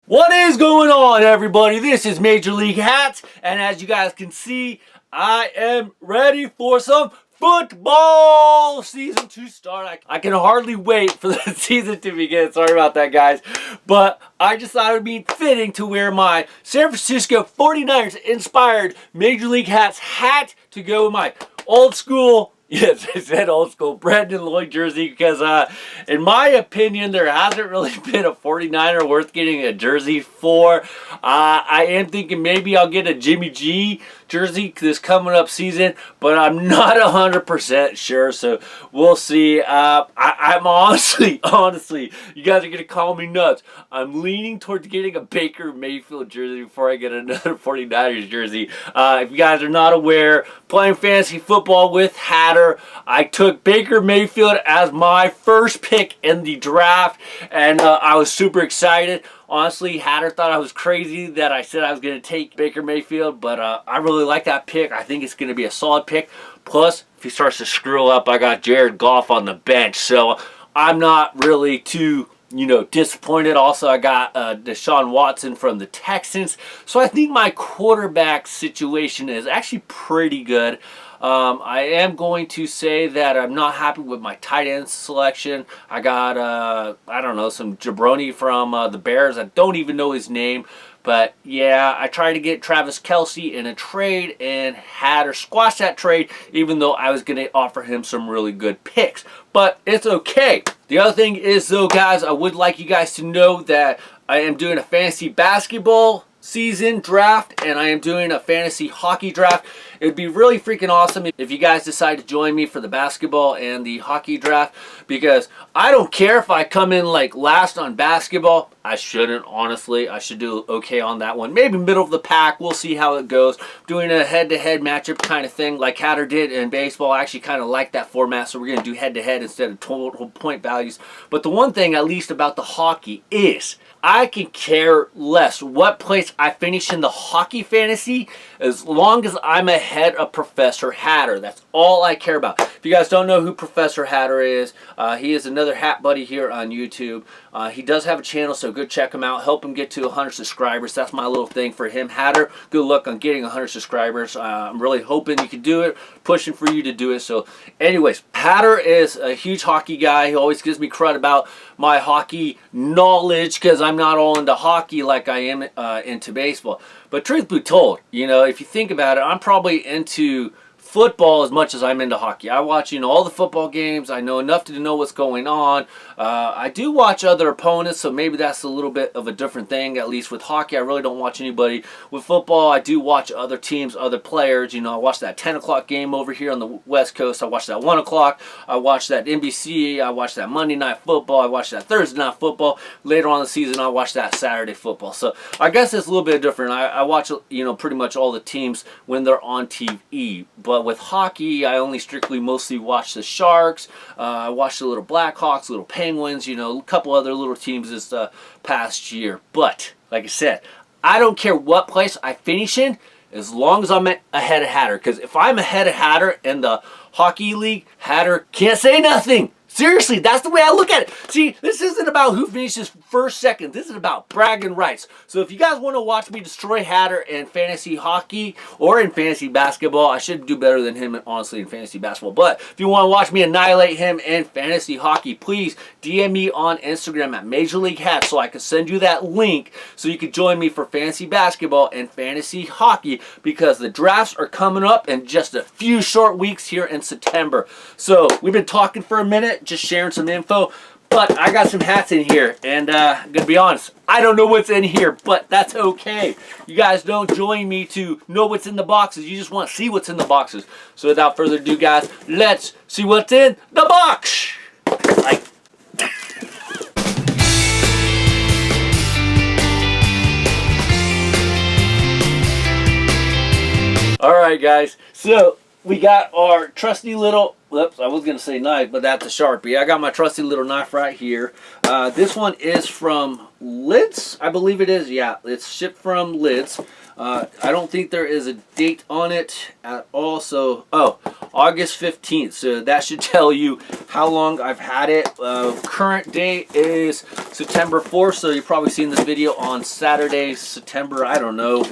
What is going on, everybody? This is Major League Hats, and as you guys can see, I am ready for some football season to start. I can hardly wait for the season to begin. Sorry about that, guys. But I just thought it would be fitting to wear my San Francisco 49ers inspired Major League Hats hat to go with my old school, yes, I said old school Brandon Lloyd jersey because in my opinion, there hasn't really been a 49er worth getting a jersey for. I am thinking maybe I'll get a Jimmy G jersey this coming up season, but I'm not 100% sure, so we'll see. I'm honestly, you guys are going to call me nuts. I'm leaning towards getting a Baker Mayfield jersey before I get another 49ers jersey. If you guys are not aware, playing fantasy football with Hatter, I took Baker Mayfield as my first pick in the draft, and I was super excited. Honestly, Hatter thought I was crazy that I said I was going to take Baker Mayfield, but I really like that pick. I think it's going to be a solid pick. Plus, if he starts to screw up, I got Jared Goff on the bench, so I'm not really too disappointed. Also, I got Deshaun Watson from the Texans, so I think my quarterback situation is actually pretty good. I am going to say that I'm not happy with my tight end selection. I got, I don't know, some jabroni from the Bears. I don't even know his name. But, yeah, I tried to get Travis Kelce in a trade and Hatter squash that trade, even though I was going to offer him some really good picks. But it's okay. The other thing is, though, guys, I would like you guys to know that I am doing a fantasy basketball season draft, and I am doing a fantasy hockey draft. It would be really freaking awesome if you guys decide to join me for the basketball and the hockey draft, because I don't care if I come in like last on basketball. I shouldn't, honestly. I should do okay on that one. Maybe middle of the pack. We'll see how it goes. Doing a head-to-head matchup kind of thing like Hatter did in baseball. I actually kind of like that format, so we're going to do head-to-head instead of total point values. But the one thing, at least about the hockey, is I can care less what place I finish in the hockey fantasy as long as I'm ahead of Professor Hatter. That's all I care about. If you guys don't know who Professor Hatter is, he is another hat buddy here on YouTube. He does have a channel, so go check him out. Help him get to 100 subscribers. That's my little thing for him. Hatter, good luck on getting 100 subscribers. I'm really hoping you can do it. Pushing for you to do it. So anyways, Hatter is a huge hockey guy. He always gives me credit about my hockey knowledge because I'm not all into hockey like I am into baseball. But truth be told, if you think about it, I'm probably into football as much as I'm into hockey. I watch, all the football games. I know enough to know what's going on. I do watch other opponents, so maybe that's a little bit of a different thing. At least with hockey, I really don't watch anybody. With football, I do watch other teams, other players. I watch that 10 o'clock game over here on the West Coast. I watch that 1 o'clock. I watch that NBC. I watch that Monday Night Football. I watch that Thursday Night Football. Later on in the season, I watch that Saturday football. So I guess it's a little bit different. I watch, pretty much all the teams when they're on TV. But with hockey, I only strictly mostly watch the Sharks. I watch the little Blackhawks, little Penguins, a couple other little teams this past year. But, like I said, I don't care what place I finish in as long as I'm ahead of Hatter. Because if I'm ahead of Hatter in the hockey league, Hatter can't say nothing. Seriously, that's the way I look at it. See, this isn't about who finishes first, second. This is about bragging rights. So if you guys want to watch me destroy Hatter in fantasy hockey or in fantasy basketball, I should do better than him, honestly, in fantasy basketball. But if you want to watch me annihilate him in fantasy hockey, please DM me on Instagram at Major League Hats so I can send you that link so you can join me for fantasy basketball and fantasy hockey, because the drafts are coming up in just a few short weeks here in September. So we've been talking for a minute, just sharing some info, but I got some hats in here, and I'm gonna be honest, I don't know what's in here, but that's okay. You guys don't join me to know what's in the boxes. You just want to see what's in the boxes. So without further ado, guys, let's see what's in the box. Alright, guys, so we got our trusty little, whoops, I was going to say knife, but that's a Sharpie. I got my trusty little knife right here. This one is from Lids, I believe it is. Yeah, it's shipped from Lids. I don't think there is a date on it at all. So, oh, August 15th. So that should tell you how long I've had it. Current date is September 4th. So you've probably seen this video on Saturday, September, I don't know,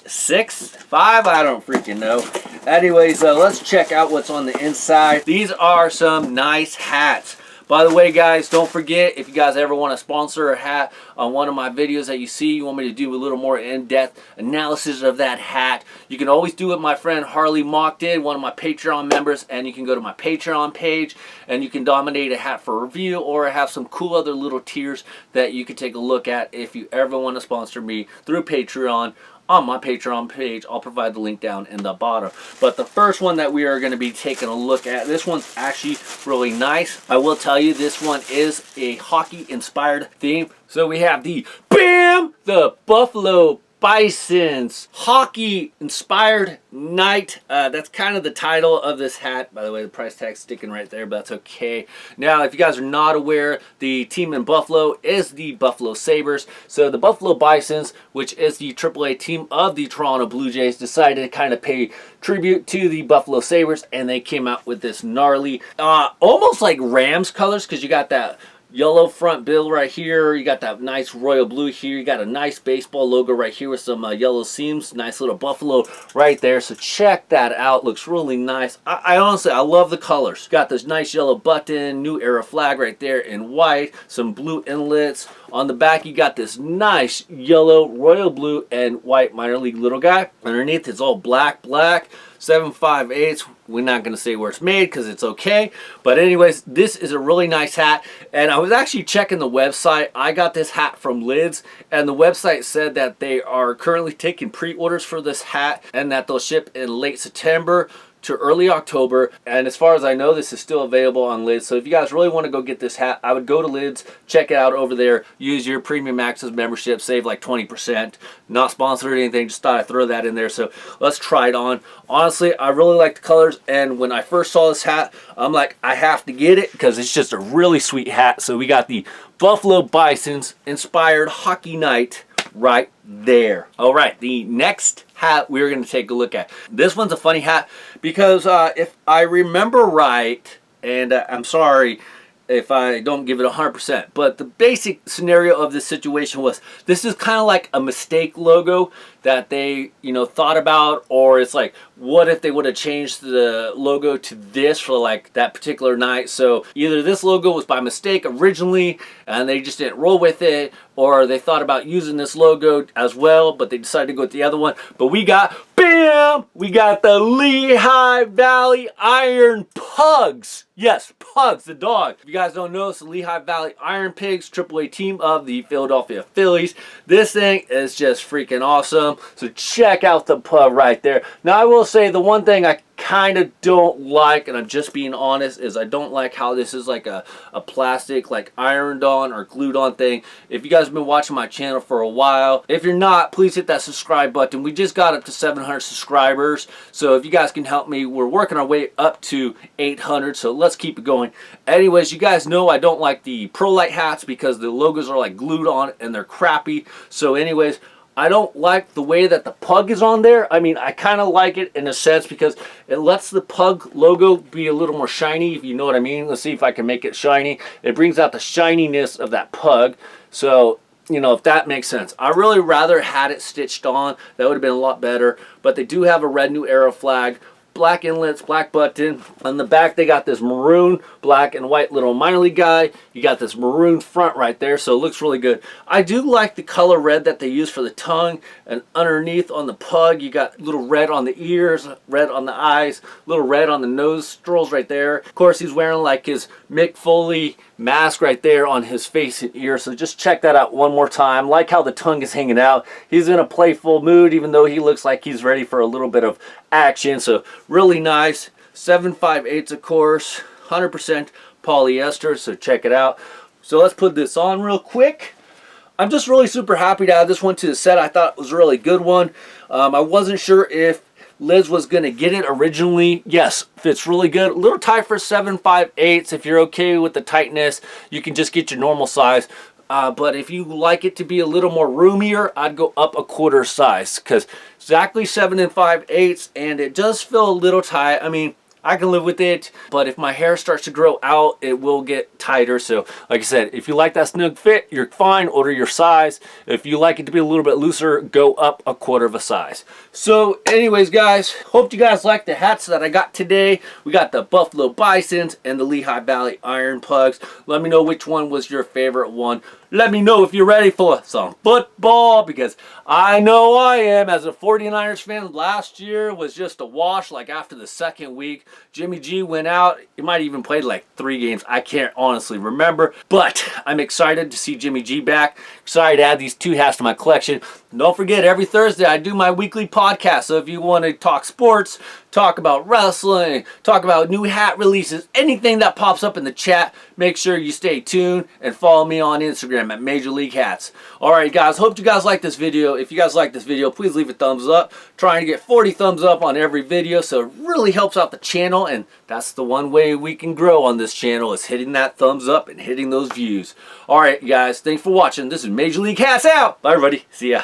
6, 5, I don't freaking know. Anyways, let's check out what's on the inside. These are some nice hats. By the way, guys, don't forget, if you guys ever want to sponsor a hat on one of my videos that you see, you want me to do a little more in-depth analysis of that hat, you can always do what my friend Harley Mock did, one of my Patreon members, and you can go to my Patreon page, and you can nominate a hat for review, or I have some cool other little tiers that you can take a look at if you ever want to sponsor me through Patreon. On my Patreon page, I'll provide the link down in the bottom. But the first one that we are going to be taking a look at, this one's actually really nice. I will tell you, this one is a hockey-inspired theme. So we have the BAM! The Buffalo Bison's hockey-inspired night. That's kind of the title of this hat. By the way, the price tag's sticking right there, but that's okay. Now, if you guys are not aware, the team in Buffalo is the Buffalo Sabres. So the Buffalo Bisons, which is the AAA team of the Toronto Blue Jays, decided to kind of pay tribute to the Buffalo Sabres, and they came out with this gnarly, almost like Rams colors, because you got that yellow front bill right here, you got that nice royal blue here, you got a nice baseball logo right here with some yellow seams, nice little buffalo right there. So check that out, looks really nice. I honestly, I love the colors. Got this nice yellow button, new era flag right there in white, some blue inlets. On the back, you got this nice yellow, royal blue, and white minor league little guy. Underneath, it's all black. 7.5/8. We're not going to say where it's made because it's okay. But anyways, this is a really nice hat. And I was actually checking the website. I got this hat from Lids, and the website said that they are currently taking pre-orders for this hat and that they'll ship in late September to early October, and as far as I know, this is still available on Lids. So if you guys really want to go get this hat, I would go to Lids, check it out over there, use your Premium Access membership, save like 20%. Not sponsored or anything, just thought I'd throw that in there. So let's try it on. Honestly, I really like the colors, and when I first saw this hat, I'm like, I have to get it because it's just a really sweet hat. So we got the Buffalo Bison's inspired hockey night right there. All right, the next hat we're going to take a look at. This one's a funny hat because if I remember right, and I'm sorry if I don't give it 100%, but the basic scenario of this situation was, this is kind of like a mistake logo that they, you know, thought about, or it's like, what if they would have changed the logo to this for like that particular night? So either this logo was by mistake originally and they just didn't roll with it, or they thought about using this logo as well, but they decided to go with the other one. But we got, bam, we got the Lehigh Valley Iron Pugs. Yes, Pugs, the dog. If you guys don't know, it's the Lehigh Valley Iron Pigs, AAA team of the Philadelphia Phillies. This thing is just freaking awesome. So check out the pug right there. Now I will say the one thing I kind of don't like, and I'm just being honest, is I don't like how this is like a plastic, like ironed on or glued on thing. If you guys have been watching my channel for a while, if you're not, please hit that subscribe button. We just got up to 700 subscribers, so if you guys can help me, we're working our way up to 800, so let's keep it going. Anyways, you guys know I don't like the Pro Light hats because the logos are like glued on and they're crappy. So anyways, I don't like the way that the pug is on there. I mean, I kind of like it in a sense because it lets the pug logo be a little more shiny, if you know what I mean. Let's see if I can make it shiny. It brings out the shininess of that pug. So, you know, if that makes sense. I really rather had it stitched on. That would have been a lot better. But they do have a red New Era flag. Black inlets, black button. On the back, they got this maroon, black, and white little minor league guy. You got this maroon front right there, so it looks really good. I do like the color red that they use for the tongue, and underneath on the pug, you got little red on the ears, red on the eyes, little red on the nostrils right there. Of course, he's wearing like his Mick Foley mask right there on his face and ear, so just check that out one more time. Like how the tongue is hanging out. He's in a playful mood, even though he looks like he's ready for a little bit of action. So really nice. 7.5/8 of course, 100% polyester, so check it out. So let's put this on real quick. I'm just really super happy to add this one to the set. I thought it was a really good one. I wasn't sure if Liz was going to get it originally. Yes, fits really good. A little tight for 7.5/8. If you're okay with the tightness, you can just get your normal size. But if you like it to be a little more roomier, I'd go up a quarter size, because exactly 7 5/8, and it does feel a little tight. I mean, I can live with it, but if my hair starts to grow out, it will get tighter. So like I said, if you like that snug fit, you're fine, order your size. If you like it to be a little bit looser, go up a quarter of a size. So anyways, guys, hope you guys like the hats that I got today. We got the Buffalo Bisons and the Lehigh Valley Iron Pugs. Let me know which one was your favorite one. Let me know if you're ready for some football, because I know I am. As a 49ers fan, last year was just a wash. Like after the second week, Jimmy G went out. He might even played like 3 games. I can't honestly remember, but I'm excited to see Jimmy G back. Excited to add these 2 hats to my collection. And don't forget, every Thursday I do my weekly podcast. So if you want to talk sports, talk about wrestling, talk about new hat releases, anything that pops up in the chat, make sure you stay tuned and follow me on Instagram at Major League Hats. Alright guys, hope you guys like this video. If you guys like this video, please leave a thumbs up. Trying to get 40 thumbs up on every video, so it really helps out the channel, and that's the one way we can grow on this channel, is hitting that thumbs up and hitting those views. Alright guys, thanks for watching. This is Major League Hats out. Bye everybody. See ya.